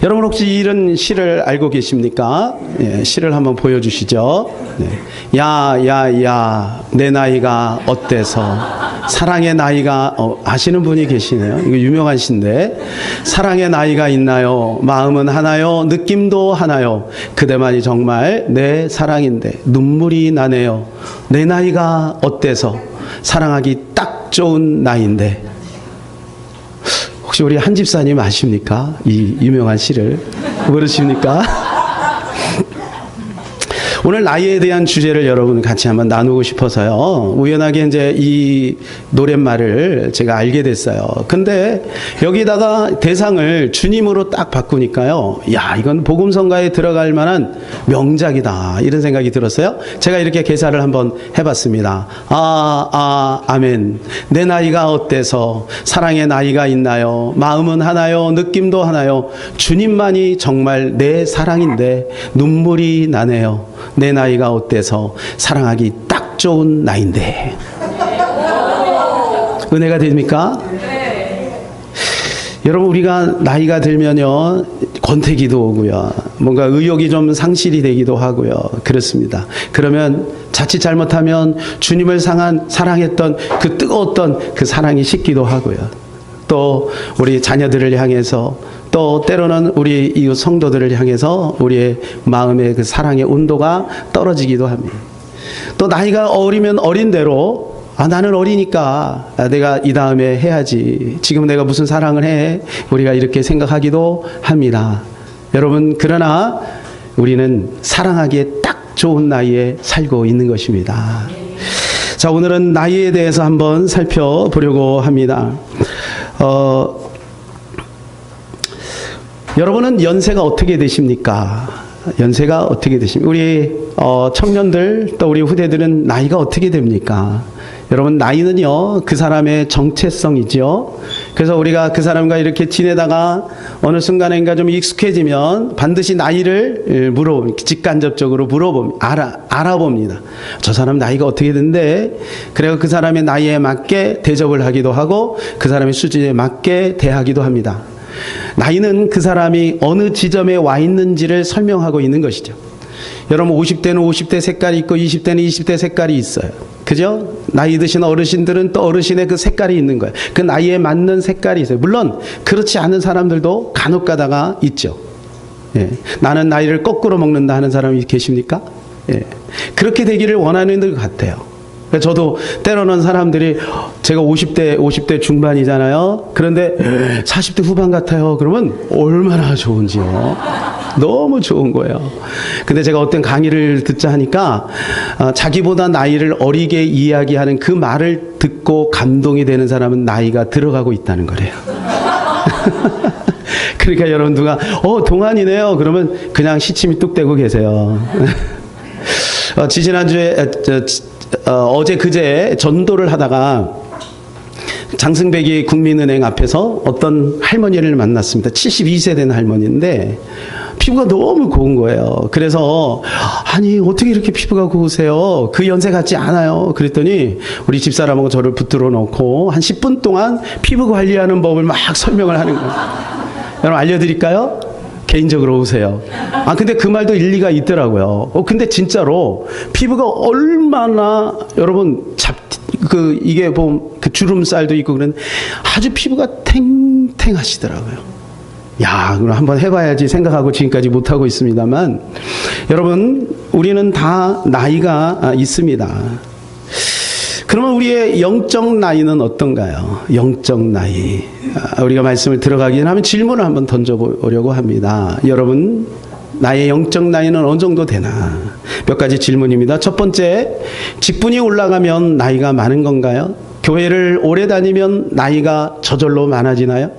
여러분 혹시 이런 시를 알고 계십니까? 예, 시를 한번 보여주시죠. 네. 야, 내 나이가 어때서 사랑의 나이가 아시는 분이 계시네요. 이거 유명한 시인데 사랑의 나이가 있나요? 마음은 하나요? 느낌도 하나요? 그대만이 정말 내 사랑인데 눈물이 나네요. 내 나이가 어때서 사랑하기 딱 좋은 나이인데. 혹시 우리 한 집사님 아십니까? 이 유명한 시를 모르십니까? 오늘 나이에 대한 주제를 여러분 같이 한번 나누고 싶어서요. 우연하게 이제 이 노랫말을 제가 알게 됐어요. 근데 여기다가 대상을 주님으로 딱 바꾸니까요. 야, 이건 복음성가에 들어갈 만한 명작이다. 이런 생각이 들었어요. 제가 이렇게 개사를 한번 해봤습니다. 아멘. 내 나이가 어때서 사랑의 나이가 있나요? 마음은 하나요? 느낌도 하나요? 주님만이 정말 내 사랑인데 눈물이 나네요. 내 나이가 어때서 사랑하기 딱 좋은 나이인데. 은혜가 됩니까? 여러분 우리가 나이가 들면요 권태기도 오고요 뭔가 의욕이 좀 상실이 되기도 하고요 그렇습니다. 그러면 자칫 잘못하면 주님을 사랑했던 그 뜨거웠던 그 사랑이 식기도 하고요. 또 우리 자녀들을 향해서 또 때로는 우리 이웃 성도들을 향해서 우리의 마음의 그 사랑의 온도가 떨어지기도 합니다. 또 나이가 어리면 어린 대로 나는 어리니까 내가 이 다음에 해야지. 지금 내가 무슨 사랑을 해? 우리가 이렇게 생각하기도 합니다. 여러분 그러나 우리는 사랑하기에 딱 좋은 나이에 살고 있는 것입니다. 자, 오늘은 나이에 대해서 한번 살펴보려고 합니다. 여러분은 연세가 어떻게 되십니까? 연세가 어떻게 되십니까? 우리 청년들 또 우리 후대들은 나이가 어떻게 됩니까? 여러분 나이는요 그 사람의 정체성이죠. 그래서 우리가 그 사람과 이렇게 지내다가 어느 순간인가 좀 익숙해지면 반드시 나이를 직간접적으로 알아봅니다. 저 사람 나이가 어떻게 된대? 그래서 그 사람의 나이에 맞게 대접을 하기도 하고 그 사람의 수준에 맞게 대하기도 합니다. 나이는 그 사람이 어느 지점에 와 있는지를 설명하고 있는 것이죠. 여러분 50대는 50대 색깔이 있고 20대는 20대 색깔이 있어요. 그죠? 나이 드신 어르신들은 또 어르신의 그 색깔이 있는 거예요. 그 나이에 맞는 색깔이 있어요. 물론 그렇지 않은 사람들도 간혹 가다가 있죠. 예. 나는 나이를 거꾸로 먹는다 하는 사람이 계십니까? 예. 그렇게 되기를 원하는 것 같아요. 저도 때로는 사람들이 제가 50대 중반이잖아요. 그런데 40대 후반 같아요. 그러면 얼마나 좋은지요. 너무 좋은 거예요. 근데 제가 어떤 강의를 듣자 하니까 자기보다 나이를 어리게 이야기하는 그 말을 듣고 감동이 되는 사람은 나이가 들어가고 있다는 거래요. 그러니까 여러분 누가 동안이네요. 그러면 그냥 시침이 뚝 떼고 계세요. 지지난주에 어제 그제 전도를 하다가 장승백이 국민은행 앞에서 어떤 할머니를 만났습니다. 72세 된 할머니인데 피부가 너무 고운 거예요. 그래서 아니 어떻게 이렇게 피부가 고우세요? 그 연세 같지 않아요. 그랬더니 우리 집사람하고 저를 붙들어 놓고 한 10분 동안 피부 관리하는 법을 막 설명을 하는 거예요. 여러분 알려드릴까요? 개인적으로 오세요. 근데 그 말도 일리가 있더라고요. 근데 진짜로 피부가 얼마나 여러분 이게 보면 그 주름살도 있고 그런 아주 피부가 탱탱하시더라고요. 야, 그럼 한번 해봐야지 생각하고 지금까지 못하고 있습니다만 여러분 우리는 다 나이가 있습니다. 그러면 우리의 영적 나이는 어떤가요? 영적 나이. 우리가 말씀을 들어가기 전에 질문을 한번 던져보려고 합니다. 여러분, 나의 영적 나이는 어느 정도 되나? 몇 가지 질문입니다. 첫 번째, 직분이 올라가면 나이가 많은 건가요? 교회를 오래 다니면 나이가 저절로 많아지나요?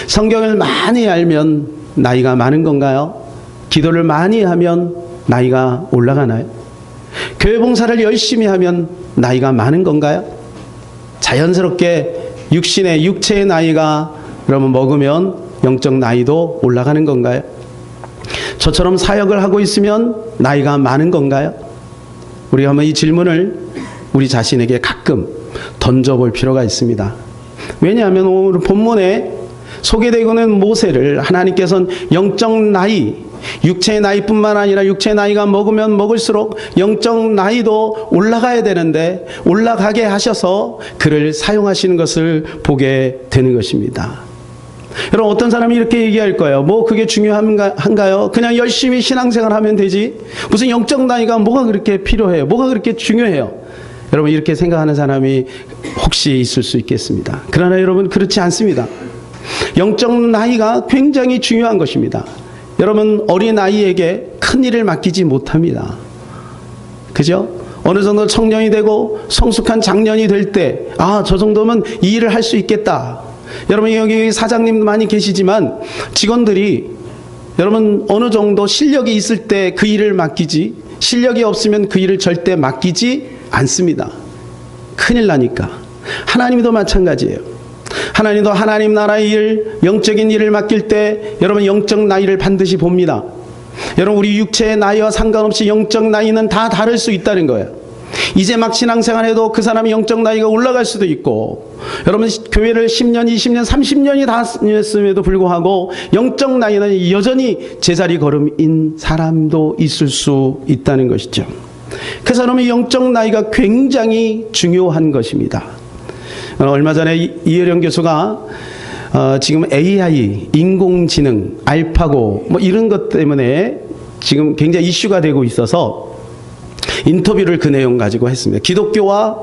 성경을 많이 알면 나이가 많은 건가요? 기도를 많이 하면 나이가 올라가나요? 교회 봉사를 열심히 하면 나이가 많은 건가요? 자연스럽게 육체의 나이가 그러면 먹으면 영적 나이도 올라가는 건가요? 저처럼 사역을 하고 있으면 나이가 많은 건가요? 우리가 한번 이 질문을 우리 자신에게 가끔 던져볼 필요가 있습니다. 왜냐하면 오늘 본문에 소개되고 있는 모세를 하나님께서는 영적 나이, 육체의 나이뿐만 아니라 육체의 나이가 먹으면 먹을수록 영적 나이도 올라가야 되는데 올라가게 하셔서 그를 사용하시는 것을 보게 되는 것입니다. 여러분, 어떤 사람이 이렇게 얘기할 거예요. 뭐 그게 중요한가요? 그냥 열심히 신앙생활 하면 되지. 무슨 영적 나이가 뭐가 그렇게 필요해요? 뭐가 그렇게 중요해요? 여러분, 이렇게 생각하는 사람이 혹시 있을 수 있겠습니다. 그러나 여러분, 그렇지 않습니다. 영적 나이가 굉장히 중요한 것입니다. 여러분, 어린아이에게 큰 일을 맡기지 못합니다. 그죠? 어느 정도 청년이 되고 성숙한 장년이 될 때, 저 정도면 이 일을 할 수 있겠다. 여러분, 여기 사장님 많이 계시지만 직원들이 여러분 어느 정도 실력이 있을 때 그 일을 맡기지, 실력이 없으면 그 일을 절대 맡기지 않습니다. 큰일 나니까. 하나님도 마찬가지예요. 하나님도 하나님 나라의 일, 영적인 일을 맡길 때 여러분 영적 나이를 반드시 봅니다. 여러분, 우리 육체의 나이와 상관없이 영적 나이는 다 다를 수 있다는 거예요. 이제 막 신앙생활해도 그 사람이 영적 나이가 올라갈 수도 있고, 여러분 교회를 10년, 20년, 30년이 다녔음에도 불구하고 영적 나이는 여전히 제자리 걸음인 사람도 있을 수 있다는 것이죠. 그래서 여러분, 영적 나이가 굉장히 중요한 것입니다. 얼마 전에 이혜령 교수가 지금 AI, 인공지능, 알파고 뭐 이런 것 때문에 지금 굉장히 이슈가 되고 있어서 인터뷰를 그 내용 가지고 했습니다. 기독교와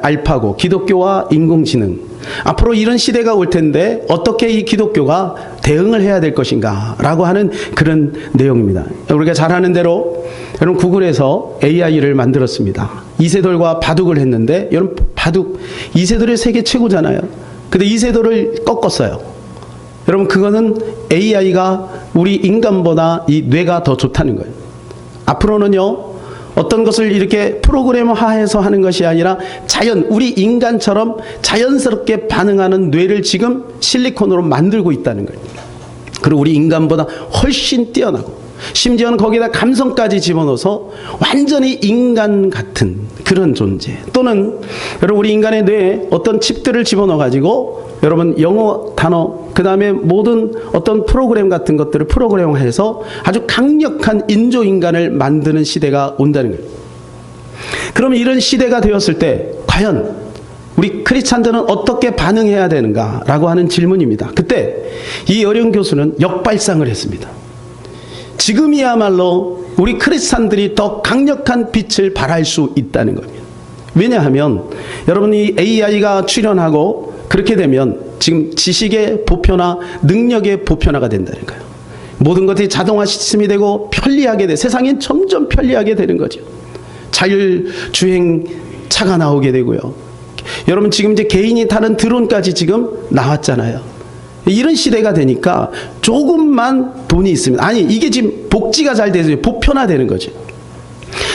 알파고, 기독교와 인공지능. 앞으로 이런 시대가 올 텐데 어떻게 이 기독교가 대응을 해야 될 것인가 라고 하는 그런 내용입니다. 우리가 잘 아는 대로 여러분 구글에서 AI를 만들었습니다. 이세돌과 바둑을 했는데 여러분 바둑, 이세돌이 세계 최고잖아요. 근데 이세돌을 꺾었어요. 여러분 그거는 AI가 우리 인간보다 이 뇌가 더 좋다는 거예요. 앞으로는요, 어떤 것을 이렇게 프로그램화해서 하는 것이 아니라 우리 인간처럼 자연스럽게 반응하는 뇌를 지금 실리콘으로 만들고 있다는 거예요. 그리고 우리 인간보다 훨씬 뛰어나고, 심지어는 거기다 감성까지 집어넣어서 완전히 인간 같은 그런 존재. 또는 여러분 우리 인간의 뇌에 어떤 칩들을 집어넣어 가지고 여러분 영어 단어, 그 다음에 모든 어떤 프로그램 같은 것들을 프로그램화해서 아주 강력한 인조인간을 만드는 시대가 온다는 거예요. 그러면 이런 시대가 되었을 때 과연 우리 크리스찬들은 어떻게 반응해야 되는가라고 하는 질문입니다. 그때 이 여령 교수는 역발상을 했습니다. 지금이야말로 우리 크리스찬들이 더 강력한 빛을 발할 수 있다는 겁니다. 왜냐하면 여러분 이 AI가 출현하고 그렇게 되면 지금 지식의 보편화, 능력의 보편화가 된다는 거예요. 모든 것이 자동화 시스템이 되고 편리하게 돼. 세상엔 점점 편리하게 되는 거죠. 자율주행 차가 나오게 되고요. 여러분 지금 이제 개인이 타는 드론까지 지금 나왔잖아요. 이런 시대가 되니까 조금만 돈이 있으면, 아니 이게 지금 복지가 잘 돼서 보편화되는 거죠.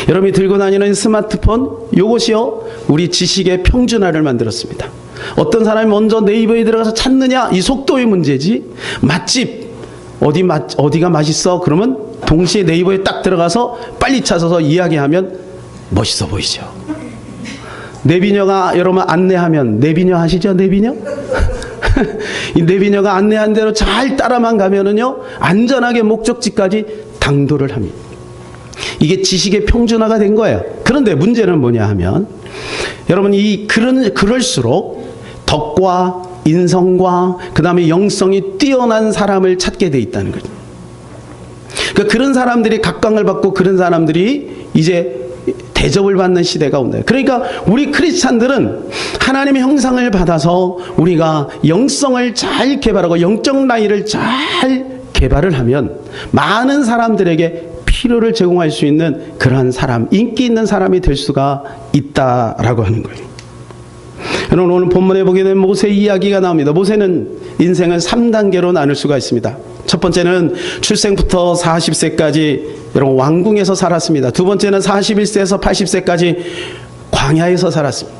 여러분이 들고 다니는 스마트폰, 요것이요 우리 지식의 평준화를 만들었습니다. 어떤 사람이 먼저 네이버에 들어가서 찾느냐, 이 속도의 문제지. 맛집 어디가 맛있어 그러면 동시에 네이버에 딱 들어가서 빨리 찾아서 이야기하면 멋있어 보이죠. 내비녀가 여러분 안내하면, 내비녀 아시죠? 내비녀? 이 내비녀가 안내한 대로 잘 따라만 가면은요 안전하게 목적지까지 당도를 합니다. 이게 지식의 평준화가 된 거예요. 그런데 문제는 뭐냐 하면 여러분 그럴수록 덕과 인성과 그 다음에 영성이 뛰어난 사람을 찾게 돼 있다는 거죠. 그러니까 그런 사람들이 각광을 받고 그런 사람들이 이제 대접을 받는 시대가 온다. 그러니까 우리 크리스찬들은 하나님의 형상을 받아서 우리가 영성을 잘 개발하고 영적 나이를 잘 개발을 하면 많은 사람들에게 필요를 제공할 수 있는 그러한 사람, 인기 있는 사람이 될 수가 있다라고 하는 거예요. 여러분 오늘 본문에 보게 되면 모세 이야기가 나옵니다. 모세는 인생을 3단계로 나눌 수가 있습니다. 첫 번째는 출생부터 40세까지 여러분 왕궁에서 살았습니다. 두 번째는 41세에서 80세까지 광야에서 살았습니다.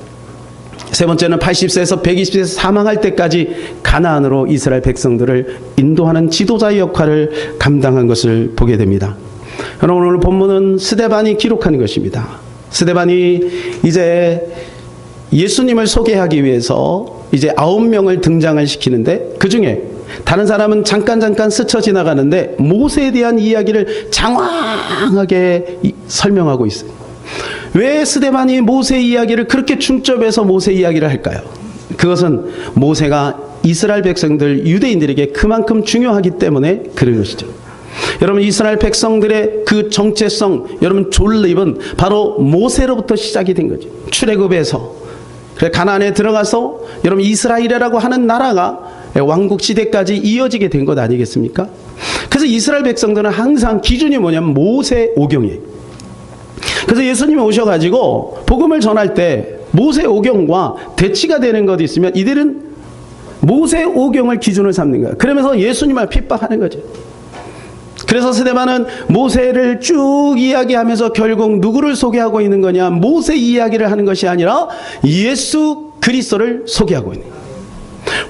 세 번째는 80세에서 120세에서 사망할 때까지 가나안으로 이스라엘 백성들을 인도하는 지도자의 역할을 감당한 것을 보게 됩니다. 여러분 오늘 본문은 스데반이 기록하는 것입니다. 스데반이 이제 예수님을 소개하기 위해서 이제 9명을 등장을 시키는데 그 중에 다른 사람은 잠깐 스쳐 지나가는데 모세에 대한 이야기를 장황하게 설명하고 있어요. 왜 스데반이 모세 이야기를 그렇게 중점해서 모세 이야기를 할까요? 그것은 모세가 이스라엘 백성들, 유대인들에게 그만큼 중요하기 때문에 그런 것이죠. 여러분, 이스라엘 백성들의 그 정체성, 여러분 존립은 바로 모세로부터 시작이 된 거죠. 출애굽에서 그래 가나안에 들어가서 여러분 이스라엘이라고 하는 나라가 왕국 시대까지 이어지게 된 것 아니겠습니까? 그래서 이스라엘 백성들은 항상 기준이 뭐냐면 모세 오경이에요. 그래서 예수님이 오셔가지고 복음을 전할 때 모세 오경과 대치가 되는 것이 있으면 이들은 모세 오경을 기준으로 삼는 거예요. 그러면서 예수님을 핍박하는 거죠. 그래서 스데반은 모세를 쭉 이야기하면서 결국 누구를 소개하고 있는 거냐? 모세 이야기를 하는 것이 아니라 예수 그리스도를 소개하고 있는 거예요.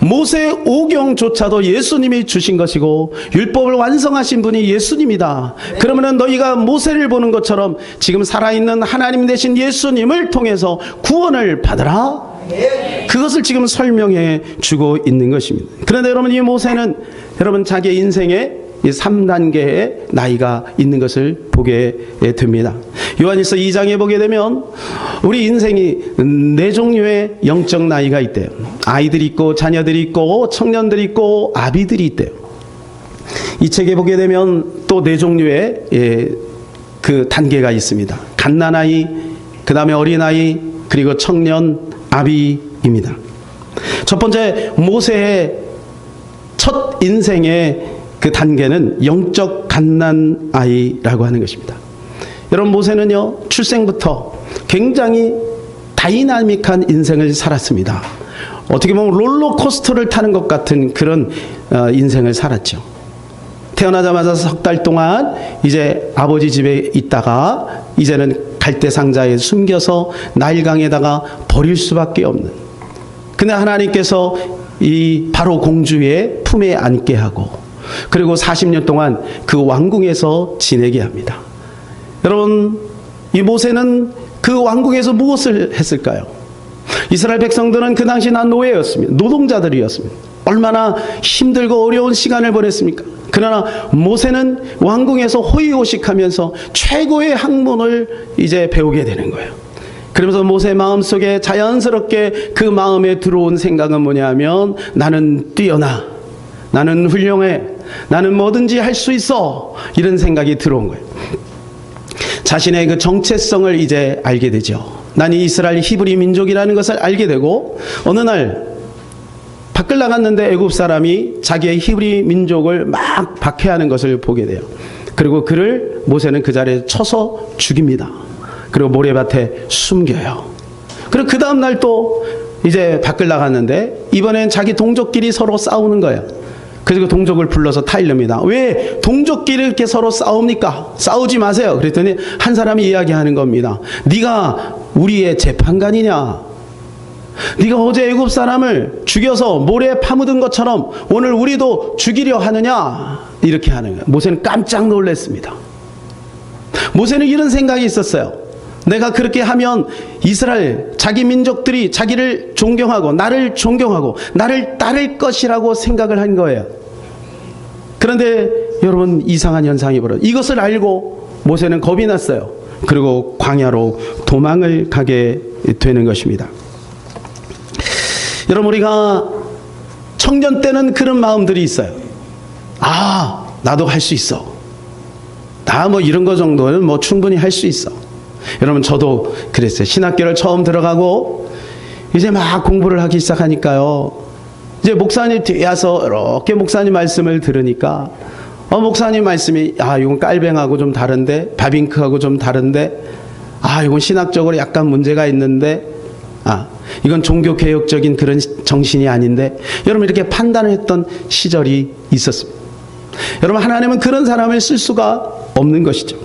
모세 오경조차도 예수님이 주신 것이고 율법을 완성하신 분이 예수님이다. 그러면은 너희가 모세를 보는 것처럼 지금 살아있는 하나님 되신 예수님을 통해서 구원을 받으라. 그것을 지금 설명해 주고 있는 것입니다. 그런데 여러분, 이 모세는 여러분 자기의 인생에 3단계의 나이가 있는 것을 보게 됩니다. 요한일서 2장에 보게 되면 우리 인생이 4종류의 영적 나이가 있대요. 아이들이 있고 자녀들이 있고 청년들이 있고 아비들이 있대요. 이 책에 보게 되면 또 4종류의 그 단계가 있습니다. 갓난아이, 그 다음에 어린아이, 그리고 청년, 아비입니다. 첫 번째 모세의 첫 인생의 그 단계는 영적 갓난아이라고 하는 것입니다. 여러분, 모세는요 출생부터 굉장히 다이나믹한 인생을 살았습니다. 어떻게 보면 롤러코스터를 타는 것 같은 그런 인생을 살았죠. 태어나자마자 석 달 동안 이제 아버지 집에 있다가 이제는 갈대 상자에 숨겨서 나일강에다가 버릴 수밖에 없는. 근데 하나님께서 이 바로 공주의 품에 안게 하고 그리고 40년 동안 그 왕궁에서 지내게 합니다. 여러분, 이 모세는 그 왕궁에서 무엇을 했을까요? 이스라엘 백성들은 그 당시 난 노예였습니다. 노동자들이었습니다. 얼마나 힘들고 어려운 시간을 보냈습니까? 그러나 모세는 왕궁에서 호의호식하면서 최고의 학문을 이제 배우게 되는 거예요. 그러면서 모세 마음속에 자연스럽게 그 마음에 들어온 생각은 뭐냐면 나는 뛰어나, 나는 훌륭해, 나는 뭐든지 할 수 있어, 이런 생각이 들어온 거예요. 자신의 그 정체성을 이제 알게 되죠. 나는 이스라엘 히브리 민족이라는 것을 알게 되고 어느 날 밖을 나갔는데 애굽 사람이 자기의 히브리 민족을 막 박해하는 것을 보게 돼요. 그리고 그를 모세는 그 자리에 쳐서 죽입니다. 그리고 모래밭에 숨겨요. 그리고 그 다음 날 또 이제 밖을 나갔는데 이번엔 자기 동족끼리 서로 싸우는 거예요. 그래서 그 동족을 불러서 타일릅니다. 왜 동족끼리 이렇게 서로 싸웁니까? 싸우지 마세요. 그랬더니 한 사람이 이야기하는 겁니다. 네가 우리의 재판관이냐? 네가 어제 애굽 사람을 죽여서 모래에 파묻은 것처럼 오늘 우리도 죽이려 하느냐? 이렇게 하는 거예요. 모세는 깜짝 놀랐습니다. 모세는 이런 생각이 있었어요. 내가 그렇게 하면 이스라엘 자기 민족들이 자기를 존경하고 나를 존경하고 나를 따를 것이라고 생각을 한 거예요. 그런데 여러분, 이상한 현상이 벌어요. 이것을 알고 모세는 겁이 났어요. 그리고 광야로 도망을 가게 되는 것입니다. 여러분, 우리가 청년 때는 그런 마음들이 있어요. 아, 나도 할 수 있어. 나 뭐 이런 거 정도는 뭐 충분히 할 수 있어. 여러분, 저도 그랬어요. 신학교를 처음 들어가고 이제 막 공부를 하기 시작하니까요. 이제 목사님 뒤에 와서 이렇게 목사님 말씀을 들으니까 목사님 말씀이 이건 깔뱅하고 좀 다른데, 바빙크하고 좀 다른데, 이건 신학적으로 약간 문제가 있는데, 이건 종교개혁적인 그런 정신이 아닌데, 여러분 이렇게 판단을 했던 시절이 있었습니다. 여러분, 하나님은 그런 사람을 쓸 수가 없는 것이죠.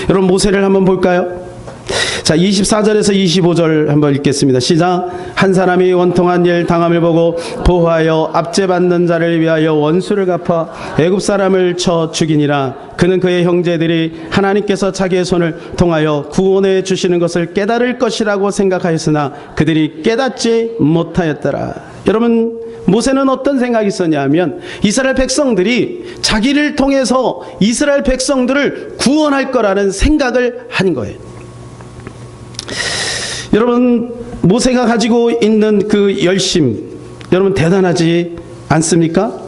여러분, 모세를 한번 볼까요? 자, 24절에서 25절 한번 읽겠습니다. 시작. 한 사람이 원통한 일 당함을 보고 보호하여 압제받는 자를 위하여 원수를 갚아 애굽 사람을 쳐 죽이니라. 그는 그의 형제들이 하나님께서 자기의 손을 통하여 구원해 주시는 것을 깨달을 것이라고 생각하였으나 그들이 깨닫지 못하였더라. 여러분, 모세는 어떤 생각이 있었냐면 이스라엘 백성들이 자기를 통해서 이스라엘 백성들을 구원할 거라는 생각을 한 거예요. 여러분, 모세가 가지고 있는 그 열심, 여러분 대단하지 않습니까?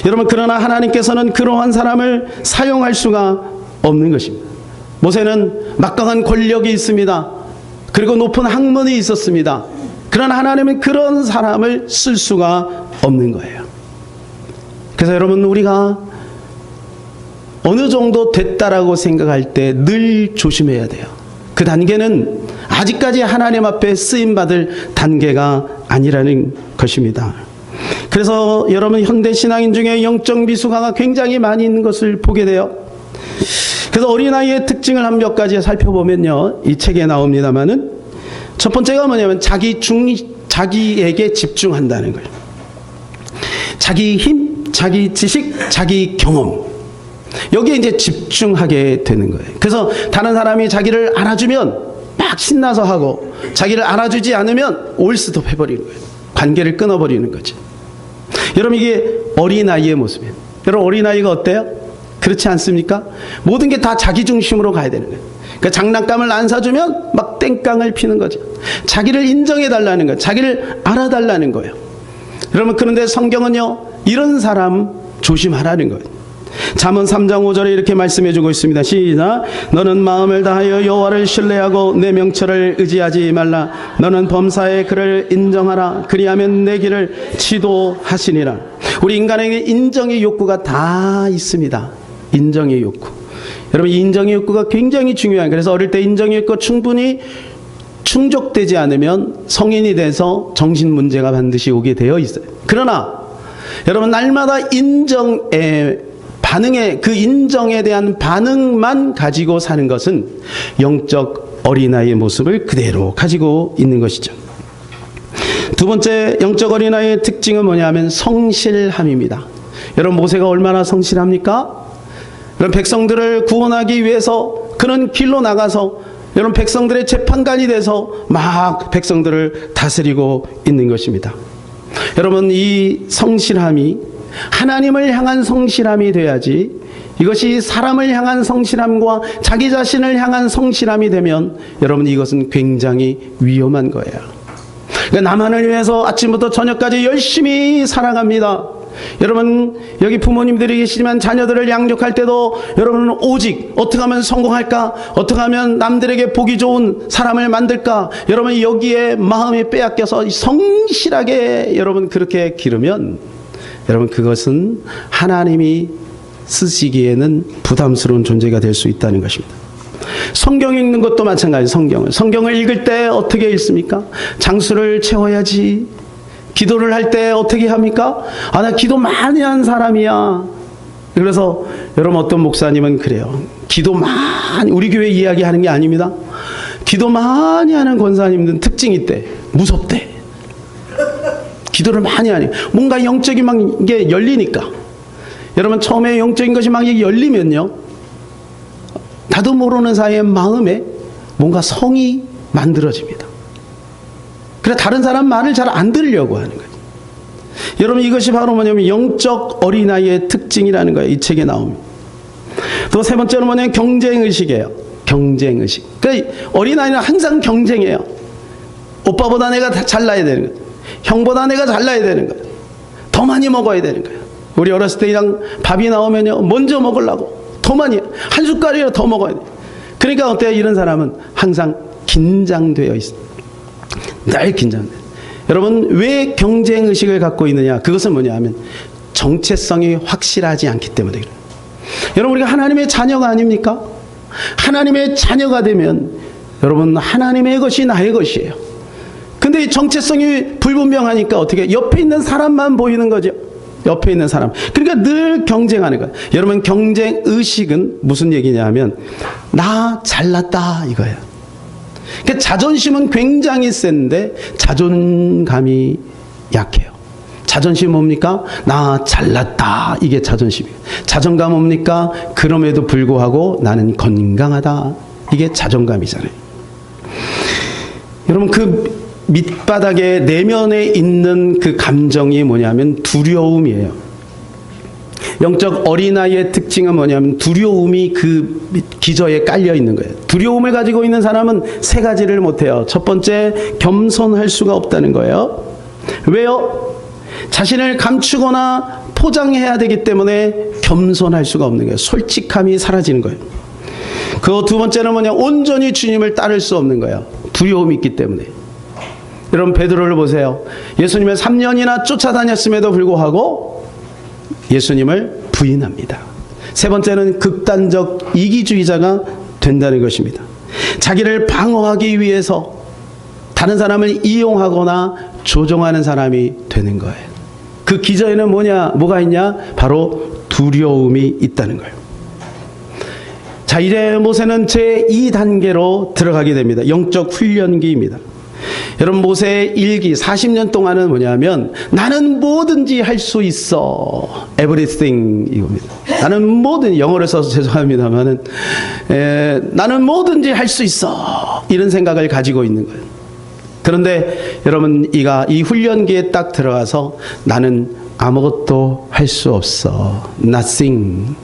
여러분, 그러나 하나님께서는 그러한 사람을 사용할 수가 없는 것입니다. 모세는 막강한 권력이 있습니다. 그리고 높은 학문이 있었습니다. 그러나 하나님은 그런 사람을 쓸 수가 없는 거예요. 그래서 여러분, 우리가 어느 정도 됐다라고 생각할 때 늘 조심해야 돼요. 그 단계는 아직까지 하나님 앞에 쓰임받을 단계가 아니라는 것입니다. 그래서 여러분, 현대 신앙인 중에 영적 미숙아가 굉장히 많이 있는 것을 보게 돼요. 그래서 어린아이의 특징을 한 몇 가지 살펴보면요, 이 책에 나옵니다만은 첫 번째가 뭐냐면 자기에게 집중한다는 거예요. 자기 힘, 자기 지식, 자기 경험, 여기에 이제 집중하게 되는 거예요. 그래서 다른 사람이 자기를 알아주면 막 신나서 하고, 자기를 알아주지 않으면 올스톱 해버리는 거예요. 관계를 끊어버리는 거죠. 여러분, 이게 어린아이의 모습이에요. 여러분, 어린아이가 어때요? 그렇지 않습니까? 모든 게 다 자기 중심으로 가야 되는 거예요. 그러니까 장난감을 안 사주면 막 땡깡을 피는 거죠. 자기를 인정해달라는 거예요. 자기를 알아달라는 거예요. 여러분, 그런데 성경은요, 이런 사람 조심하라는 거예요. 잠언 3장 5절에 이렇게 말씀해주고 있습니다. 시작. 너는 마음을 다하여 여호와를 신뢰하고 내 명철을 의지하지 말라. 너는 범사에 그를 인정하라. 그리하면 내 길을 지도하시니라. 우리 인간에게 인정의 욕구가 다 있습니다. 인정의 욕구. 여러분, 이 인정의 욕구가 굉장히 중요해요. 그래서 어릴 때 인정의 욕구가 충분히 충족되지 않으면 성인이 돼서 정신 문제가 반드시 오게 되어 있어요. 그러나 여러분, 날마다 그 인정에 대한 반응만 가지고 사는 것은 영적 어린아이의 모습을 그대로 가지고 있는 것이죠. 두 번째 영적 어린아이의 특징은 뭐냐면 성실함입니다. 여러분, 모세가 얼마나 성실합니까? 여러분, 백성들을 구원하기 위해서 그런 길로 나가서 여러분, 백성들의 재판관이 돼서 막 백성들을 다스리고 있는 것입니다. 여러분, 이 성실함이 하나님을 향한 성실함이 돼야지, 이것이 사람을 향한 성실함과 자기 자신을 향한 성실함이 되면 여러분, 이것은 굉장히 위험한 거예요. 그러니까 나만을 위해서 아침부터 저녁까지 열심히 살아갑니다. 여러분, 여기 부모님들이 계시지만 자녀들을 양육할 때도 여러분은 오직 어떻게 하면 성공할까, 어떻게 하면 남들에게 보기 좋은 사람을 만들까, 여러분 여기에 마음이 빼앗겨서 성실하게 여러분 그렇게 기르면 여러분, 그것은 하나님이 쓰시기에는 부담스러운 존재가 될 수 있다는 것입니다. 성경 읽는 것도 마찬가지예요. 성경을 읽을 때 어떻게 읽습니까? 장수를 채워야지. 기도를 할 때 어떻게 합니까? 나 기도 많이 한 사람이야. 그래서 여러분, 어떤 목사님은 그래요. 기도 많이, 우리 교회 이야기하는 게 아닙니다. 기도 많이 하는 권사님들은 특징이 있대. 무섭대. 기도를 많이 하니 뭔가 영적인 막 이게 열리니까. 여러분, 처음에 영적인 것이 막 열리면요, 나도 모르는 사이에 마음에 뭔가 성이 만들어집니다. 그래, 다른 사람 말을 잘 안 들으려고 하는 거예요. 여러분, 이것이 바로 뭐냐면 영적 어린아이의 특징이라는 거예요. 이 책에 나옵니다. 또 세 번째는 뭐냐면 경쟁의식이에요. 경쟁의식. 그러니까 어린아이는 항상 경쟁해요. 오빠보다 내가 잘나야 되는 거예요. 형보다 내가 잘나야 되는 거예요. 더 많이 먹어야 되는 거예요. 우리 어렸을 때 그냥 밥이 나오면요, 먼저 먹으려고 더 많이, 한 숟갈이라도 더 먹어야 돼요. 그러니까 어때요? 이런 사람은 항상 긴장되어 있습니다. 늘 긴장돼요. 여러분, 왜 경쟁의식을 갖고 있느냐? 그것은 뭐냐 하면 정체성이 확실하지 않기 때문에 그래요. 여러분, 우리가 하나님의 자녀가 아닙니까? 하나님의 자녀가 되면 여러분, 하나님의 것이 나의 것이에요. 근데 이 정체성이 불분명하니까 어떻게, 옆에 있는 사람만 보이는 거죠. 옆에 있는 사람. 그러니까 늘 경쟁하는 거예요. 여러분, 경쟁의식은 무슨 얘기냐 하면 나 잘났다 이거예요. 그러니까 자존심은 굉장히 센데 자존감이 약해요. 자존심 뭡니까? 나 잘났다. 이게 자존심이에요. 자존감 뭡니까? 그럼에도 불구하고 나는 건강하다. 이게 자존감이잖아요. 여러분, 그 밑바닥에 내면에 있는 그 감정이 뭐냐면 두려움이에요. 영적 어린아이의 특징은 뭐냐면 두려움이 그 기저에 깔려 있는 거예요. 두려움을 가지고 있는 사람은 세 가지를 못해요. 첫 번째, 겸손할 수가 없다는 거예요. 왜요? 자신을 감추거나 포장해야 되기 때문에 겸손할 수가 없는 거예요. 솔직함이 사라지는 거예요. 그 두 번째는 뭐냐, 온전히 주님을 따를 수 없는 거예요. 두려움이 있기 때문에. 여러분 베드로를 보세요. 예수님을 3년이나 쫓아다녔음에도 불구하고 예수님을 부인합니다. 세 번째는 극단적 이기주의자가 된다는 것입니다. 자기를 방어하기 위해서 다른 사람을 이용하거나 조종하는 사람이 되는 거예요. 그 기저에는 뭐가 있냐? 바로 두려움이 있다는 거예요. 자, 이제 모세는 제2단계로 들어가게 됩니다. 영적 훈련기입니다. 여러분 모세의 일기 40년 동안은 뭐냐면 나는 뭐든지 할 수 있어. everything 이겁니다. 나는 뭐든, 영어를 써서 죄송합니다만은 나는 뭐든지 할 수 있어. 이런 생각을 가지고 있는 거예요. 그런데 여러분 이 훈련기에 딱 들어가서 나는 아무것도 할 수 없어. nothing.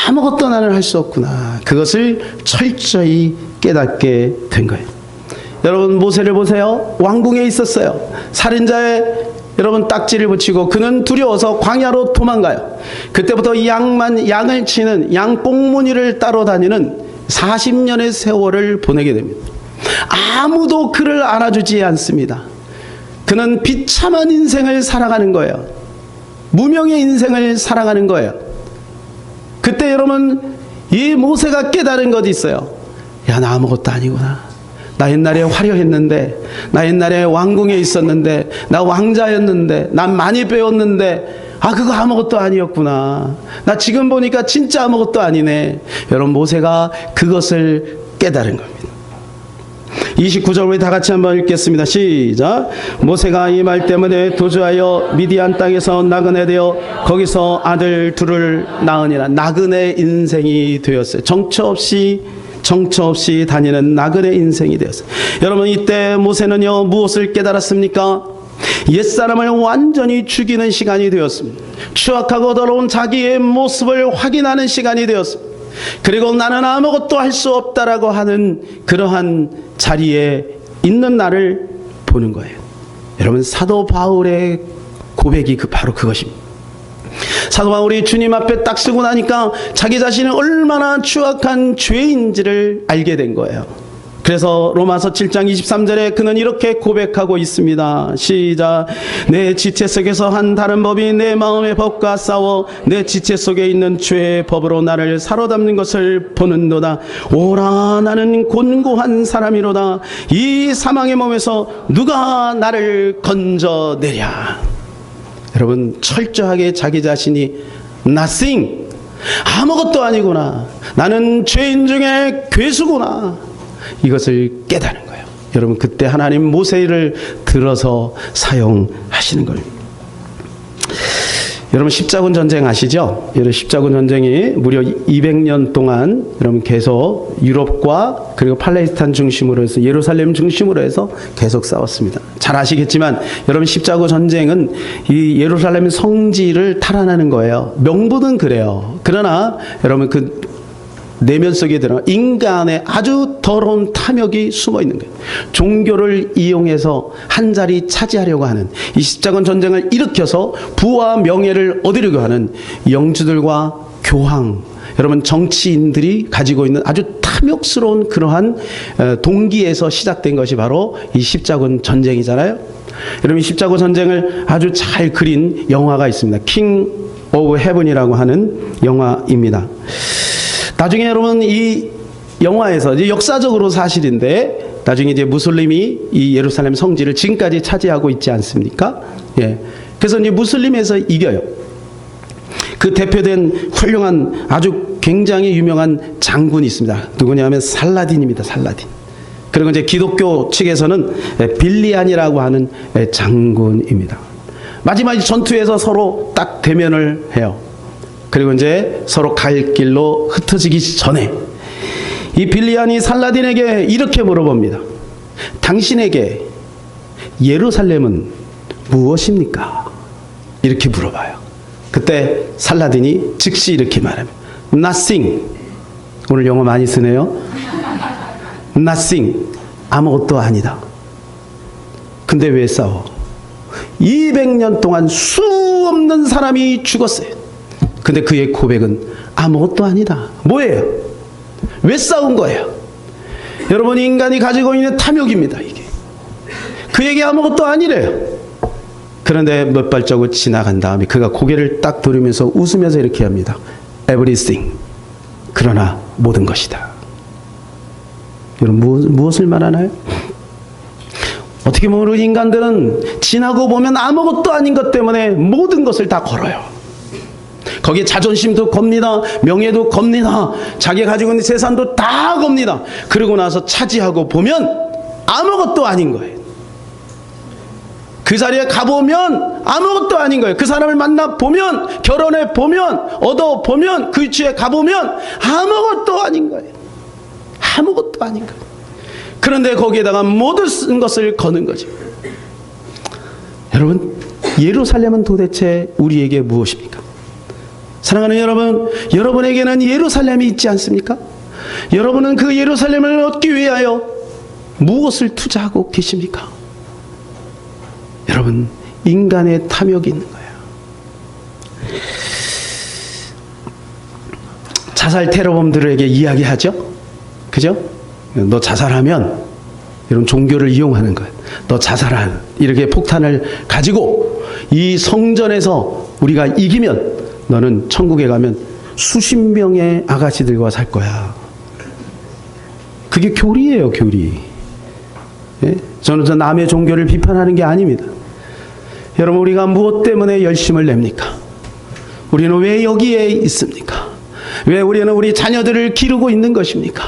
아무것도 나는 할 수 없구나. 그것을 철저히 깨닫게 된 거예요. 여러분 모세를 보세요. 왕궁에 있었어요. 살인자의 여러분 딱지를 붙이고 그는 두려워서 광야로 도망가요. 그때부터 양을 치는 양뽕무늬를 따로 다니는 40년의 세월을 보내게 됩니다. 아무도 그를 알아주지 않습니다. 그는 비참한 인생을 살아가는 거예요. 무명의 인생을 살아가는 거예요. 그때 여러분 이 모세가 깨달은 것이 있어요. 야, 나 아무것도 아니구나. 나 옛날에 화려했는데, 나 옛날에 왕궁에 있었는데, 나 왕자였는데, 난 많이 배웠는데, 그거 아무것도 아니었구나. 나 지금 보니까 진짜 아무것도 아니네. 여러분 모세가 그것을 깨달은 겁니다. 29절 우리 다 같이 한번 읽겠습니다. 시작. 모세가 이 말 때문에 도주하여 미디안 땅에서 나그네 되어 거기서 아들 둘을 낳으니라. 나그네 인생이 되었어요. 정처 없이 다니는 나그네 인생이 되었어요. 여러분 이때 모세는요 무엇을 깨달았습니까? 옛사람을 완전히 죽이는 시간이 되었습니다. 추악하고 더러운 자기의 모습을 확인하는 시간이 되었습니다. 그리고 나는 아무것도 할 수 없다라고 하는 그러한 자리에 있는 나를 보는 거예요. 여러분 사도 바울의 고백이 바로 그것입니다. 사도 바울이 주님 앞에 딱 서고 나니까 자기 자신이 얼마나 추악한 죄인지를 알게 된 거예요. 그래서 로마서 7장 23절에 그는 이렇게 고백하고 있습니다. 시작. 내 지체 속에서 한 다른 법이 내 마음의 법과 싸워 내 지체 속에 있는 죄의 법으로 나를 사로잡는 것을 보는도다. 오라 나는 곤고한 사람이로다. 이 사망의 몸에서 누가 나를 건져내랴. 여러분 철저하게 자기 자신이 nothing, 아무것도 아니구나. 나는 죄인 중에 괴수구나. 이것을 깨닫는 거예요. 여러분 그때 하나님 모세를 들어서 사용하시는 거예요. 여러분 십자군 전쟁 아시죠? 여러분 십자군 전쟁이 무려 200년 동안 여러분 계속 유럽과 그리고 팔레스타인 중심으로 해서 예루살렘 중심으로 해서 계속 싸웠습니다. 잘 아시겠지만 여러분 십자군 전쟁은 이 예루살렘 성지를 탈환하는 거예요. 명분은 그래요. 그러나 여러분 그 내면 속에 들어가 인간의 아주 더러운 탐욕이 숨어 있는 거예요. 종교를 이용해서 한 자리 차지하려고 하는 이 십자군 전쟁을 일으켜서 부와 명예를 얻으려고 하는 영주들과 교황, 여러분 정치인들이 가지고 있는 아주 탐욕스러운 그러한 동기에서 시작된 것이 바로 이 십자군 전쟁이잖아요. 여러분 이 십자군 전쟁을 아주 잘 그린 영화가 있습니다. 킹 오브 헤븐이라고 하는 영화입니다. 나중에 여러분 이 영화에서 이제 역사적으로 사실인데 나중에 이제 무슬림이 이 예루살렘 성지를 지금까지 차지하고 있지 않습니까? 예. 그래서 이제 무슬림에서 이겨요. 그 대표된 훌륭한 아주 굉장히 유명한 장군이 있습니다. 누구냐면 살라딘입니다. 살라딘. 그리고 이제 기독교 측에서는 빌리안이라고 하는 장군입니다. 마지막 전투에서 서로 딱 대면을 해요. 그리고 이제 서로 갈 길로 흩어지기 전에 이 빌리안이 살라딘에게 이렇게 물어봅니다. 당신에게 예루살렘은 무엇입니까? 이렇게 물어봐요. 그때 살라딘이 즉시 이렇게 말합니다. Nothing. 오늘 영어 많이 쓰네요. Nothing. 아무것도 아니다. 근데 왜 싸워? 200년 동안 수 없는 사람이 죽었어요. 근데 그의 고백은 아무것도 아니다. 뭐예요? 왜 싸운 거예요? 여러분, 인간이 가지고 있는 탐욕입니다. 이게 그에게 아무것도 아니래요. 그런데 몇 발자국 지나간 다음에 그가 고개를 딱 돌리면서 웃으면서 이렇게 합니다. Everything. 그러나 모든 것이다. 여러분, 무엇을 말하나요? 어떻게 보면 우리 인간들은 지나고 보면 아무것도 아닌 것 때문에 모든 것을 다 걸어요. 거기에 자존심도 겁니다. 명예도 겁니다. 자기가 가지고 있는 재산도 다 겁니다. 그러고 나서 차지하고 보면 아무것도 아닌 거예요. 그 자리에 가보면 아무것도 아닌 거예요. 그 사람을 만나보면, 결혼해보면, 얻어보면, 그 위치에 가보면 아무것도 아닌 거예요. 아무것도 아닌 거예요. 그런데 거기에다가 모든 것을 거는 거죠. 여러분, 예루살렘은 도대체 우리에게 무엇입니까? 사랑하는 여러분, 여러분에게는 예루살렘이 있지 않습니까? 여러분은 그 예루살렘을 얻기 위하여 무엇을 투자하고 계십니까? 여러분, 인간의 탐욕이 있는 거예요. 자살 테러범들에게 이야기하죠? 그죠? 너 자살하면, 여러분, 종교를 이용하는 거예요. 너 자살한, 이렇게 폭탄을 가지고 이 성전에서 우리가 이기면 너는 천국에 가면 수십 명의 아가씨들과 살 거야. 그게 교리예요, 교리. 예? 저는 저 남의 종교를 비판하는 게 아닙니다. 여러분, 우리가 무엇 때문에 열심을 냅니까? 우리는 왜 여기에 있습니까? 왜 우리는 우리 자녀들을 기르고 있는 것입니까?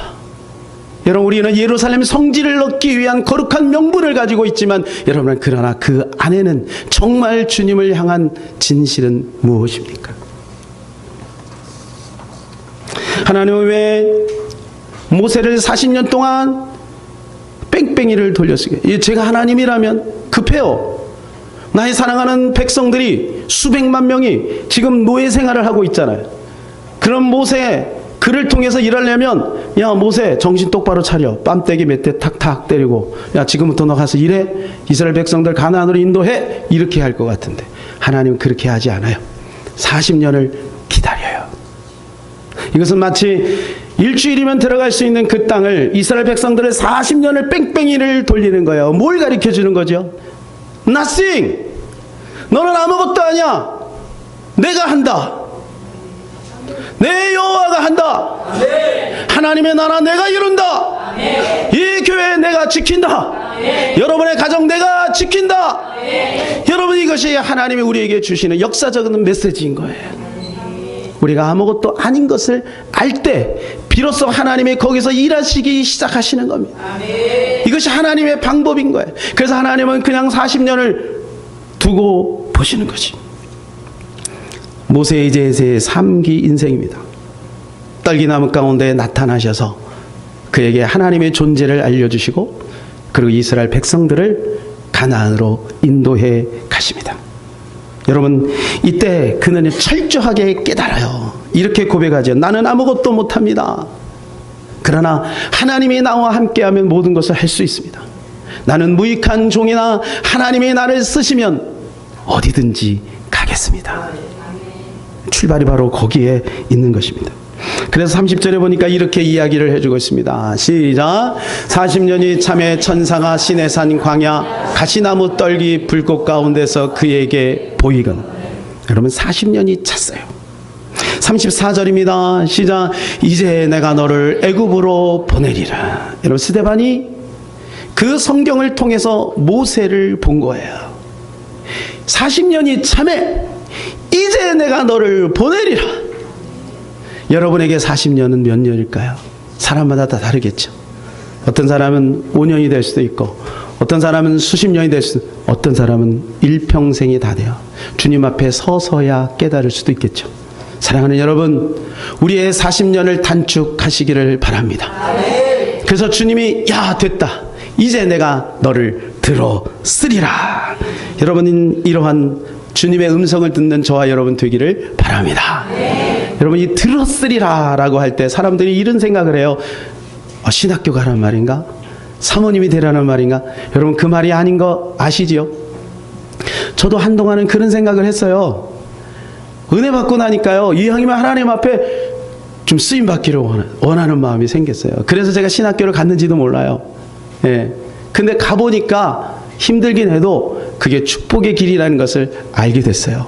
여러분, 우리는 예루살렘 성지를 얻기 위한 거룩한 명분을 가지고 있지만, 여러분, 그러나 그 안에는 정말 주님을 향한 진실은 무엇입니까? 하나님은 왜 모세를 40년 동안 뺑뺑이를 돌렸어요? 제가 하나님이라면 급해요. 나의 사랑하는 백성들이 수백만 명이 지금 노예 생활을 하고 있잖아요. 그럼 모세, 그를 통해서 일하려면, 야, 모세, 정신 똑바로 차려. 뺨때기 몇 대 탁탁 때리고, 야, 지금부터 너 가서 일해. 이스라엘 백성들 가나안으로 인도해. 이렇게 할 것 같은데, 하나님은 그렇게 하지 않아요. 40년을 기다려요. 이것은 마치 일주일이면 들어갈 수 있는 그 땅을 이스라엘 백성들을 40년을 뺑뺑이를 돌리는 거예요. 뭘 가르쳐 주는 거죠? Nothing. 너는 아무것도 아니야. 내가 한다. 내 여호와가 한다. 하나님의 나라 내가 이룬다. 이 교회 내가 지킨다. 여러분의 가정 내가 지킨다. 여러분, 이것이 하나님이 우리에게 주시는 역사적인 메시지인 거예요. 우리가 아무것도 아닌 것을 알 때 비로소 하나님이 거기서 일하시기 시작하시는 겁니다. 이것이 하나님의 방법인 거예요. 그래서 하나님은 그냥 40년을 두고 보시는 거지. 모세의 제세의 3기 인생입니다. 떨기나무 가운데 나타나셔서 그에게 하나님의 존재를 알려주시고, 그리고 이스라엘 백성들을 가나안으로 인도해 가십니다. 여러분, 이때 그는 철저하게 깨달아요. 이렇게 고백하죠. 나는 아무것도 못합니다. 그러나 하나님이 나와 함께하면 모든 것을 할 수 있습니다. 나는 무익한 종이나 하나님이 나를 쓰시면 어디든지 가겠습니다. 출발이 바로 거기에 있는 것입니다. 그래서 30절에 보니까 이렇게 이야기를 해주고 있습니다. 시작. 40년이 참에 천사가 시내산 광야 가시나무 떨기 불꽃 가운데서 그에게 보이건. 여러분, 40년이 찼어요. 34절입니다. 시작. 이제 내가 너를 애굽으로 보내리라. 여러분, 스데반이 그 성경을 통해서 모세를 본 거예요. 40년이 참에 이제 내가 너를 보내리라. 여러분에게 40년은 몇 년일까요? 사람마다 다 다르겠죠. 어떤 사람은 5년이 될 수도 있고, 어떤 사람은 수십 년이 될 수도, 어떤 사람은 일평생이 다 돼요. 주님 앞에 서서야 깨달을 수도 있겠죠. 사랑하는 여러분, 우리의 40년을 단축하시기를 바랍니다. 그래서 주님이, 야, 됐다. 이제 내가 너를 들었으리라. 여러분, 이러한 주님의 음성을 듣는 저와 여러분 되기를 바랍니다. 여러분, 이 들었으리라 라고 할 때 사람들이 이런 생각을 해요. 신학교 가란 말인가? 사모님이 되라는 말인가? 여러분, 그 말이 아닌 거 아시지요? 저도 한동안은 그런 생각을 했어요. 은혜 받고 나니까요, 이왕이면 하나님 앞에 좀 쓰임 받기를 원하는 마음이 생겼어요. 그래서 제가 신학교를 갔는지도 몰라요. 예. 근데 가보니까 힘들긴 해도 그게 축복의 길이라는 것을 알게 됐어요.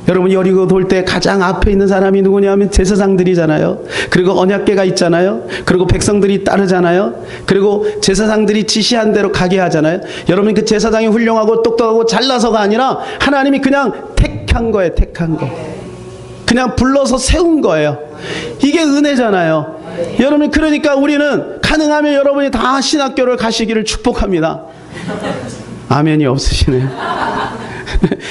여러분, 여리고 돌 때 가장 앞에 있는 사람이 누구냐면 제사장들이잖아요. 그리고 언약궤가 있잖아요. 그리고 백성들이 따르잖아요. 그리고 제사장들이 지시한 대로 가게 하잖아요. 여러분, 그 제사장이 훌륭하고 똑똑하고 잘나서가 아니라 하나님이 그냥 택한 거예요. 택한 거. 그냥 불러서 세운 거예요. 이게 은혜잖아요. 여러분, 그러니까 우리는 가능하면 여러분이 다 신학교를 가시기를 축복합니다. 아멘이 없으시네요.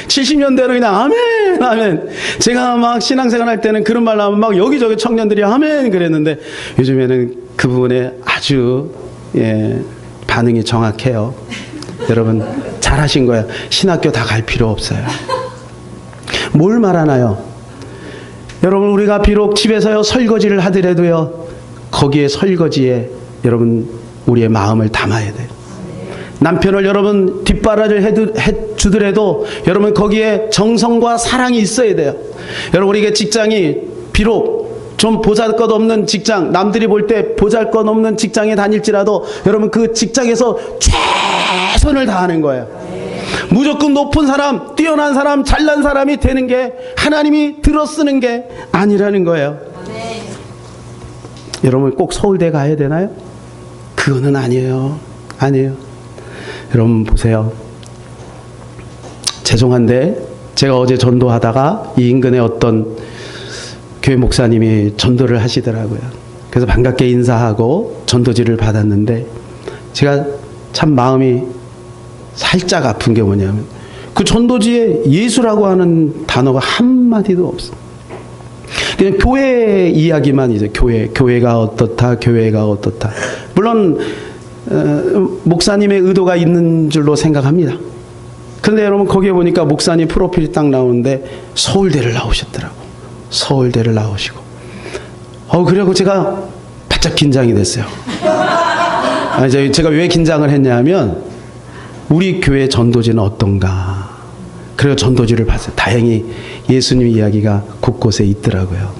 70년대로 그냥 아멘 아멘. 제가 막 신앙생활 할 때는 그런 말 나오면 막 여기저기 청년들이 아멘 그랬는데, 요즘에는 그 부분에 아주 반응이 정확해요. 여러분, 잘하신 거예요. 신학교 다 갈 필요 없어요. 뭘 말하나요? 여러분, 우리가 비록 집에서요 설거지를 하더라도요, 거기에 설거지에 여러분 우리의 마음을 담아야 돼요. 남편을 여러분 뒷바라지를 해주더라도 여러분 거기에 정성과 사랑이 있어야 돼요. 여러분, 이게 직장이 비록 좀 보잘것없는 직장, 남들이 볼 때 보잘것없는 직장에 다닐지라도 여러분 그 직장에서 최선을 다하는 거예요. 무조건 높은 사람, 뛰어난 사람, 잘난 사람이 되는 게 하나님이 들어쓰는 게 아니라는 거예요. 여러분, 꼭 서울대 가야 되나요? 그거는 아니에요. 아니에요. 여러분 보세요. 죄송한데 제가 어제 전도하다가 이 인근에 어떤 교회 목사님이 전도를 하시더라고요. 그래서 반갑게 인사하고 전도지를 받았는데 제가 참 마음이 살짝 아픈 게 뭐냐면 그 전도지에 예수라고 하는 단어가 한마디도 없어요. 그냥 교회 이야기만, 이제 교회가 어떻다, 교회가 어떻다. 물론 목사님의 의도가 있는 줄로 생각합니다. 그런데 여러분, 거기에 보니까 목사님 프로필이 딱 나오는데 서울대를 나오셨더라고. 서울대를 나오시고. 그래갖고 제가 바짝 긴장이 됐어요. 제가 왜 긴장을 했냐면 우리 교회 전도지는 어떤가. 그래서 전도지를 봤어요. 다행히 예수님 이야기가 곳곳에 있더라고요.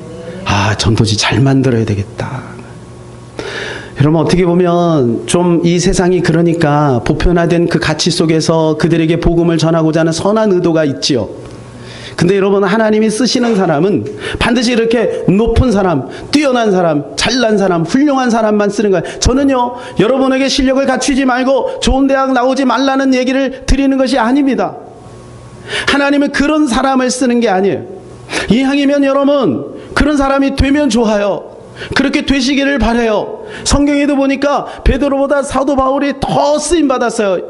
전도지 잘 만들어야 되겠다. 여러분, 어떻게 보면 좀 이 세상이 그러니까 보편화된 그 가치 속에서 그들에게 복음을 전하고자 하는 선한 의도가 있지요. 근데 여러분, 하나님이 쓰시는 사람은 반드시 이렇게 높은 사람, 뛰어난 사람, 잘난 사람, 훌륭한 사람만 쓰는 거예요. 저는요, 여러분에게 실력을 갖추지 말고 좋은 대학 나오지 말라는 얘기를 드리는 것이 아닙니다. 하나님은 그런 사람을 쓰는 게 아니에요. 이왕이면 여러분 그런 사람이 되면 좋아요. 그렇게 되시기를 바라요. 성경에도 보니까 베드로보다 사도 바울이 더 쓰임 받았어요.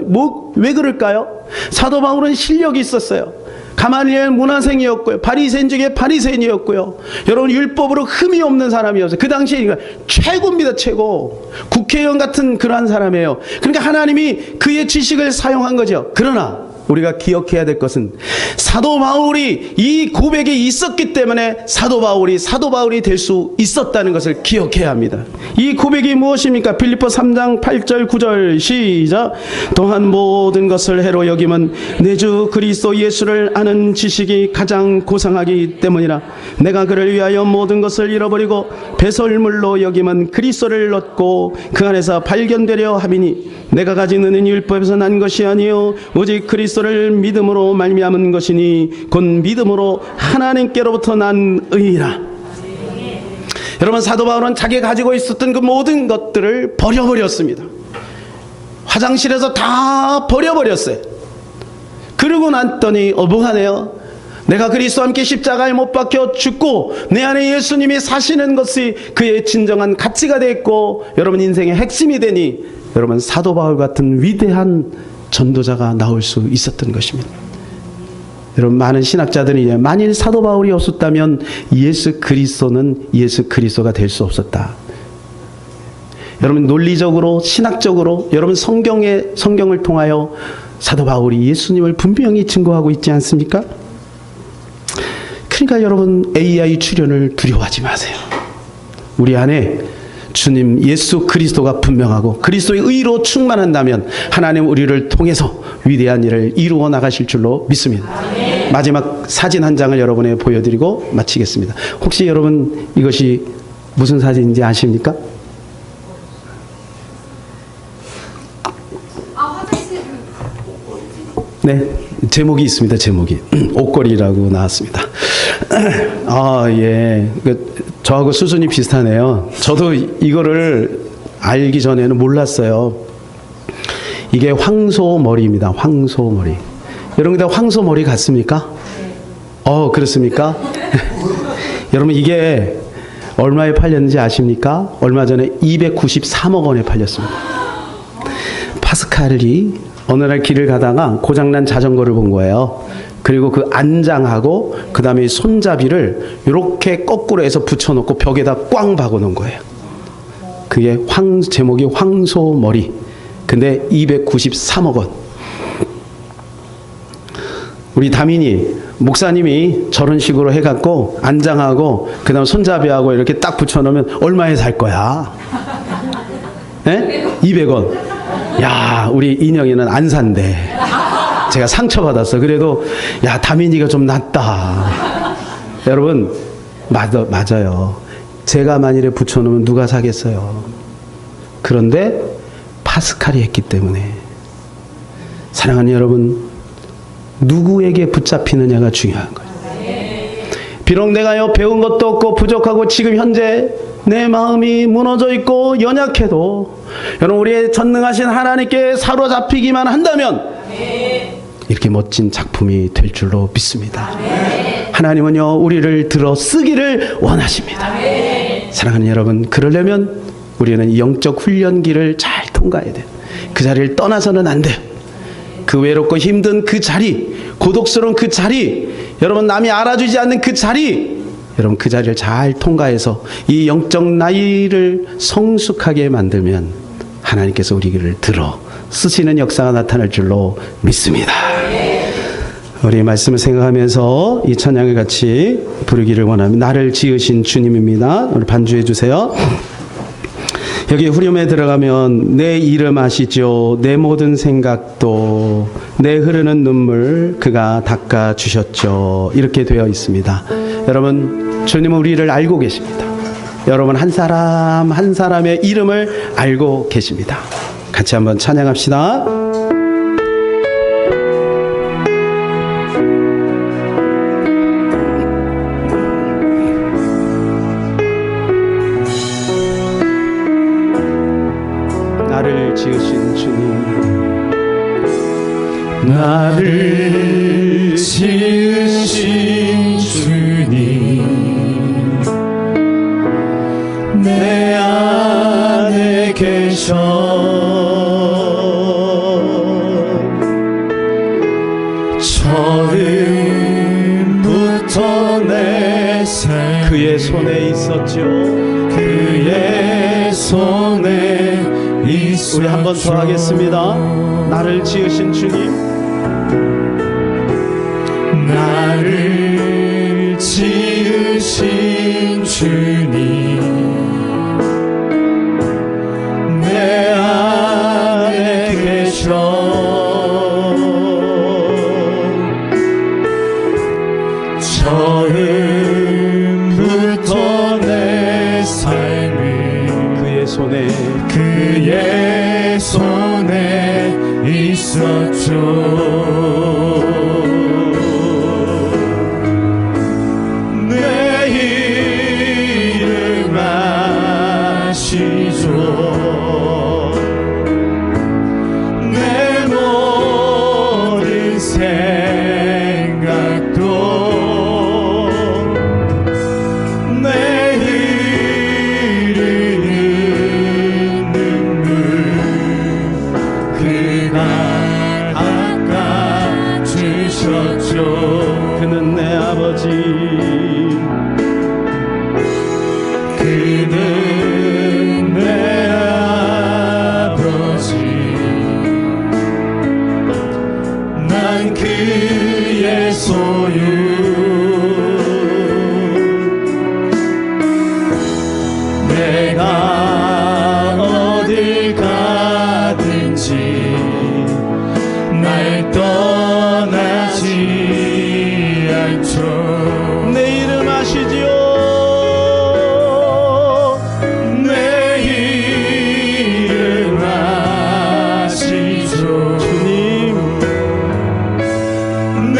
왜 그럴까요? 사도 바울은 실력이 있었어요. 가말리엘 문화생이었고요. 바리새인 중에 바리새인이었고요. 여러분, 율법으로 흠이 없는 사람이었어요. 그 당시에 최고입니다. 최고. 국회의원 같은 그러한 사람이에요. 그러니까 하나님이 그의 지식을 사용한 거죠. 그러나 우리가 기억해야 될 것은 사도 바울이 이 고백이 있었기 때문에 사도 바울이 될 수 있었다는 것을 기억해야 합니다. 이 고백이 무엇입니까? 빌립보 3장 8절 9절 시작. 또한 모든 것을 해로 여김은 내 주 그리스도 예수를 아는 지식이 가장 고상하기 때문이라. 내가 그를 위하여 모든 것을 잃어버리고 배설물로 여김은 그리스도를 얻고 그 안에서 발견되려 함이니 내가 가진 은은 율법에서 난 것이 아니요 오직 그리스도를 믿음으로 말미암은 것이니 곧 믿음으로 하나님께로부터 난 의라. 여러분, 사도 바울은 자기가 가지고 있었던 그 모든 것들을 버려버렸습니다. 화장실에서 다 버려버렸어요. 그러고 났더니 뭐하네요? 내가 그리스도와 함께 십자가에 못 박혀 죽고 내 안에 예수님이 사시는 것이 그의 진정한 가치가 됐고 여러분 인생의 핵심이 되니 여러분 사도 바울 같은 위대한 전도자가 나올 수 있었던 것입니다. 여러분, 많은 신학자들이 만일 사도 바울이 없었다면 예수 그리스도가 될 수 없었다. 여러분 논리적으로 신학적으로 여러분 성경을 통하여 사도 바울이 예수님을 분명히 증거하고 있지 않습니까? 그러니까 여러분 AI 출현을 두려워하지 마세요. 우리 안에 주님 예수 그리스도가 분명하고 그리스도의 의로 충만한다면 하나님 우리를 통해서 위대한 일을 이루어 나가실 줄로 믿습니다. 마지막 사진 한 장을 여러분에 보여드리고 마치겠습니다. 혹시 여러분 이것이 무슨 사진인지 아십니까? 네, 제목이 있습니다. 제목이 옷걸이라고 나왔습니다. 아, 예, 저하고 수준이 비슷하네요. 저도 이거를 알기 전에는 몰랐어요. 이게 황소머리입니다. 황소머리. 여러분 다 황소머리 같습니까? 그렇습니까? 여러분 이게 얼마에 팔렸는지 아십니까? 얼마 전에 293억 원에 팔렸습니다. 파스칼이 어느 날 길을 가다가 고장난 자전거를 본 거예요. 그리고 그 안장하고 그 다음에 손잡이를 이렇게 거꾸로 해서 붙여놓고 벽에다 꽝 박아놓은 거예요. 그게 제목이 황소머리. 근데 293억 원. 우리 다민이 목사님이 저런 식으로 해갖고 안장하고 그 다음 손잡이하고 이렇게 딱 붙여놓으면 얼마에 살 거야? 네? 200원. 야, 우리 인영이는 안 산대. 제가 상처받았어. 그래도 야, 다민이가 좀 낫다. 여러분 맞아요. 제가 만일에 붙여놓으면 누가 사겠어요? 그런데 파스칼이 했기 때문에. 사랑하는 여러분, 누구에게 붙잡히느냐가 중요한 거예요. 비록 내가요 배운 것도 없고 부족하고 지금 현재 내 마음이 무너져 있고 연약해도 여러분 우리의 전능하신 하나님께 사로잡히기만 한다면 이렇게 멋진 작품이 될 줄로 믿습니다. 하나님은요 우리를 들어 쓰기를 원하십니다. 사랑하는 여러분, 그러려면 우리는 이 영적 훈련기를 잘 통과해야 돼요. 그 자리를 떠나서는 안 돼요. 그 외롭고 힘든 그 자리, 고독스러운 그 자리, 여러분 남이 알아주지 않는 그 자리, 여러분 그 자리를 잘 통과해서 이 영적 나이를 성숙하게 만들면 하나님께서 우리를 들어 쓰시는 역사가 나타날 줄로 믿습니다. 우리 말씀을 생각하면서 이 찬양을 같이 부르기를 원합니다. 나를 지으신 주님입니다. 우리 반주해 주세요. 여기 후렴에 들어가면 내 이름 아시죠? 내 모든 생각도 내 흐르는 눈물 그가 닦아주셨죠. 이렇게 되어 있습니다. 여러분 주님은 우리를 알고 계십니다. 여러분 한 사람 한 사람의 이름을 알고 계십니다. 같이 한번 찬양합시다. 나를 지으신 주님, 나를 지으신 주님, 내 안에 계셔 처음부터 내 삶 그의 손에 있었죠. 그의 손에 있었죠. 우리 한 번 더 하겠습니다. 나를 지으신 주님, 나를 지으신 주님, 내 안에 계셔 처음부터 내 삶을 그의 손에 있었죠. 내 이름 아시죠? 내 모든 생각도 내 흐르는 눈물 그가 내가 어딜 가든지 날 떠나지 않죠. 내 이름 아시지요? 내 이름 아시죠. 주님, 내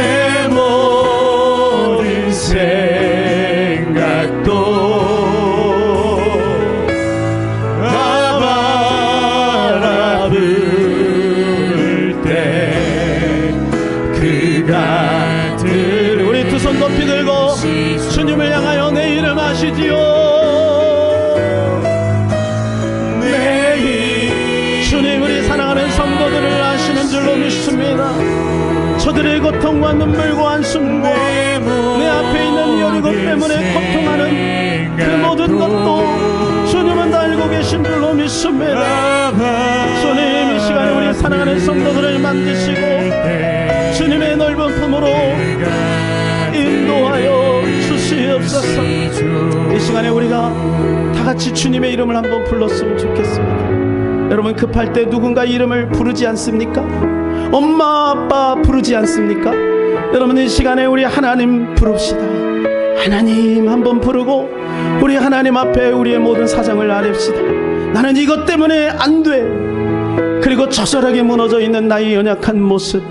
모든 생각도 바라볼 때 그가 들으시죠. 우리 두 손 높이 들고 주님을 향하여 내 이름 아시지요? 내 이름 주님, 우리 사랑하는 성도들을 아시는 줄로 믿습니다. 저들의 고통과 눈물과 한숨과 내 앞에 있는 여리고 때문에 고통하는 그 모든 것도 주님은 다 알고 계신 줄로 믿습니다. 주님, 이 시간에 우리 사랑하는 성도들을 만지시고 주님의 넓은 품으로 인도하여 주시옵소서. 이 시간에 우리가 다 같이 주님의 이름을 한번 불렀으면 좋겠습니다. 여러분, 급할 때 누군가 이름을 부르지 않습니까? 엄마 아빠 부르지 않습니까? 여러분, 이 시간에 우리 하나님 부릅시다. 하나님 한번 부르고 우리 하나님 앞에 우리의 모든 사정을 아뢰읍시다. 나는 이것 때문에 안 돼. 그리고 처절하게 무너져 있는 나의 연약한 모습,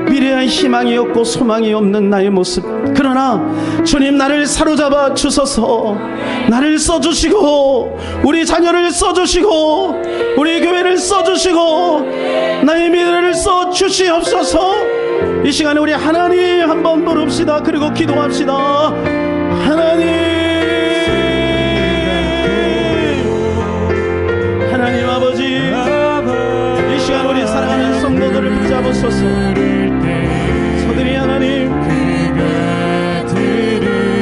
미래의 희망이 없고 소망이 없는 나의 모습, 그러나 주님 나를 사로잡아 주소서. 나를 써주시고 우리 자녀를 써주시고 우리 교회를 써주시고 나의 미래를 써주시옵소서. 이 시간에 우리 하나님 한번 부릅시다. 그리고 기도합시다. 하나님 아버지, 이 시간 우리 사랑하는 성도들을 붙잡으소서. 서들이 하나님,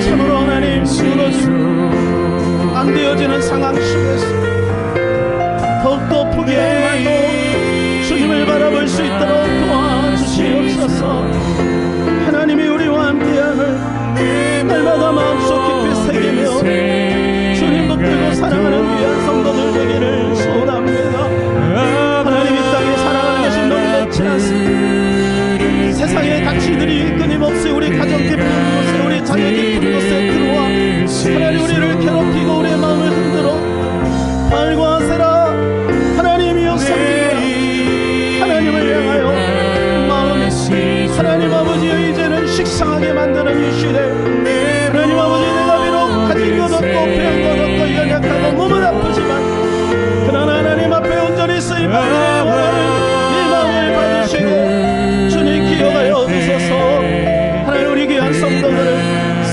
참으로 하나님 무너지고 안 되어지는 상황 속에서 더욱더 포기하지 말고 주님을 바라볼 수 있도록 도와주시옵소서. 하나님이 우리와 함께함을 날마다 마음속 깊이 새기며 주님 붙들고 사랑하는 귀한 성도들 되기를 소원합니다. 하나님, 이 땅에 살아가는 것이 너무렇지 않습니다. 세상의 가치들이 끊임없이 우리 가정 깊은 곳에, 우리 자녀 깊은 곳에 들어와 하나님 우리를 괴롭히고 우리의 마음을 흔들어 발과 세라 하나님이여 섬기라. 하나님을 향하여 마음이 하나님 아버지여 이제는 식상하게 만드는 이 시대, 하나님 아버지, 내가 비록 가진 것 없고 배운 것 없고 연약하고 몸은 아프지만 그러나 하나님 앞에 온전히 쓰임받는 이 마음을 받으시고 주님 기억하여 주소서. 하나님 우리 귀한 성도들을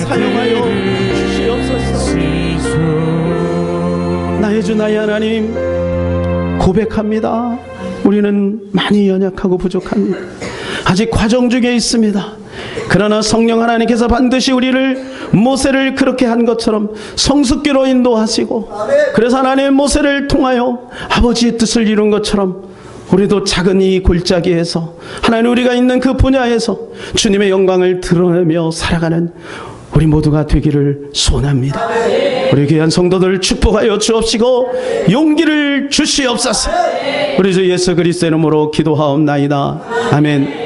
사용하여 주시옵소서. 나의 주 나의 하나님, 고백합니다. 우리는 많이 연약하고 부족합니다. 아직 과정 중에 있습니다. 그러나 성령 하나님께서 반드시 우리를 모세를 그렇게 한 것처럼 성숙기로 인도하시고, 그래서 하나님 모세를 통하여 아버지의 뜻을 이룬 것처럼 우리도 작은 이 골짜기에서 하나님 우리가 있는 그 분야에서 주님의 영광을 드러내며 살아가는 우리 모두가 되기를 소원합니다. 우리 귀한 성도들 축복하여 주옵시고 용기를 주시옵소서. 우리 주 예수 그리스도의 이름으로 기도하옵나이다. 아멘.